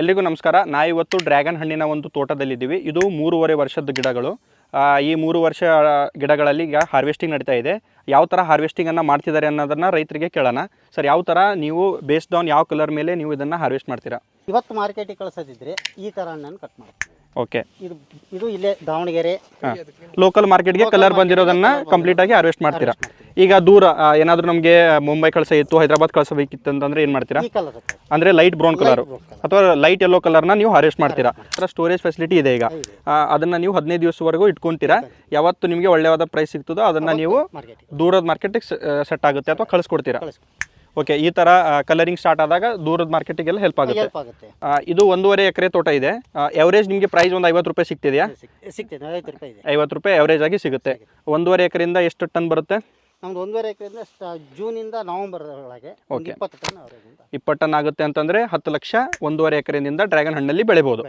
ಎಲ್ರಿಗೂ ನಮಸ್ಕಾರ. ಇವತ್ತು ಡ್ರ್ಯಾಗನ್ ಹಣ್ಣಿನ ಒಂದು ತೋಟದಲ್ಲಿದ್ದೀವಿ. ಇದು 3.5 ವರ್ಷದ ಗಿಡಗಳು. ಈ 3 ವರ್ಷ ಗಿಡಗಳಲ್ಲಿ ಈಗ ಹಾರ್ವೆಸ್ಟಿಂಗ್ ನಡೀತಾ ಇದೆ. ಯಾವ ಥರ ಹಾರ್ವೆಸ್ಟಿಂಗನ್ನು ಮಾಡ್ತಿದ್ದಾರೆ ಅನ್ನೋದನ್ನು ರೈತರಿಗೆ ಕೇಳೋಣ. ಸರ್, ಯಾವ ಥರ ನೀವು ಬೇಸ್ಡ್ ಆನ್ ಯಾವ ಕಲರ್ ಮೇಲೆ ನೀವು ಇದನ್ನು ಹಾರ್ವೆಸ್ಟ್ ಮಾಡ್ತೀರಾ? ಇವತ್ತು ಮಾರ್ಕೆಟಿಗೆ ಕಳಿಸೋದಿದ್ರೆ ಈ ಥರ ಹಣ್ಣನ್ನು ಕಟ್ ಮಾಡ್ತೀವಿ. ಓಕೆ, ಇದು ಇಲ್ಲೇ ದಾವಣಗೆರೆ ಲೋಕಲ್ ಮಾರ್ಕೆಟ್ಗೆ ಕಲರ್ ಬಂದಿರೋದನ್ನು ಕಂಪ್ಲೀಟಾಗಿ ಹಾರ್ವೆಸ್ಟ್ ಮಾಡ್ತೀರಾ. ಈಗ ದೂರ ಏನಾದರೂ ನಮಗೆ ಮುಂಬೈ ಕಳಿಸೋಯಿತ್ತು, ಹೈದರಾಬಾದ್ ಕಳಿಸಬೇಕಿತ್ತು ಅಂತಂದರೆ ಏನು ಮಾಡ್ತೀರಾ? ಈ ಕಲರ್ ಅಂದರೆ ಲೈಟ್ ಬ್ರೌನ್ ಕಲರು ಅಥವಾ ಲೈಟ್ ಯೆಲ್ಲೋ ಕಲರ್ನ ನೀವು ಹಾರ್ವೆಸ್ಟ್ ಮಾಡ್ತೀರಾ. ಅದರ ಸ್ಟೋರೇಜ್ ಫೆಸಿಲಿಟಿ ಇದೆ. ಈಗ ಅದನ್ನು ನೀವು 15 ದಿವಸವರೆಗೂ ಇಟ್ಕೊತೀರಾ. ಯಾವತ್ತು ನಿಮಗೆ ಒಳ್ಳೆಯವಾದ ಪ್ರೈಸ್ ಸಿಗ್ತದೋ ಅದನ್ನು ನೀವು ದೂರದ ಮಾರ್ಕೆಟಿಗೆ ಸೆಟ್ ಆಗುತ್ತೆ ಅಥವಾ ಕಳಿಸ್ಕೊಡ್ತೀರಾ. ಓಕೆ, ಈ ಥರ ಕಲರಿಂಗ್ ಸ್ಟಾರ್ಟ್ ಆದಾಗ ದೂರದ ಮಾರ್ಕೆಟಿಗೆಲ್ಲ ಹೆಲ್ಪ್ ಆಗುತ್ತೆ. ಇದು 1.5 ಎಕರೆ ತೋಟ ಇದೆ. ಎವರೇಜ್ ನಿಮಗೆ ಪ್ರೈಸ್ ಒಂದು 50 ರೂಪಾಯಿ ಸಿಗ್ತಿದೆಯಾ? ಸಿಗ್ತದೆ, 50 ರೂಪಾಯಿ ಎವರೇಜ್ ಆಗಿ ಸಿಗುತ್ತೆ. 1.5 ಎಕರೆಯಿಂದ ಎಷ್ಟು ಟನ್ ಬರುತ್ತೆ? ನಮ್ದು 1.5 ಎಕರೆಯಿಂದ ಜೂನಿಂದ ನವೆಂಬರ್ ಒಳಗೆ 20 ಟನ್ 20 ಟನ್ ಆಗುತ್ತೆ ಅಂತಂದರೆ 10 ಲಕ್ಷ 1.5 ಎಕರೆಯಿಂದ ಡ್ರ್ಯಾಗನ್ ಹಣ್ಣಲ್ಲಿ ಬೆಳಿಬೋದು.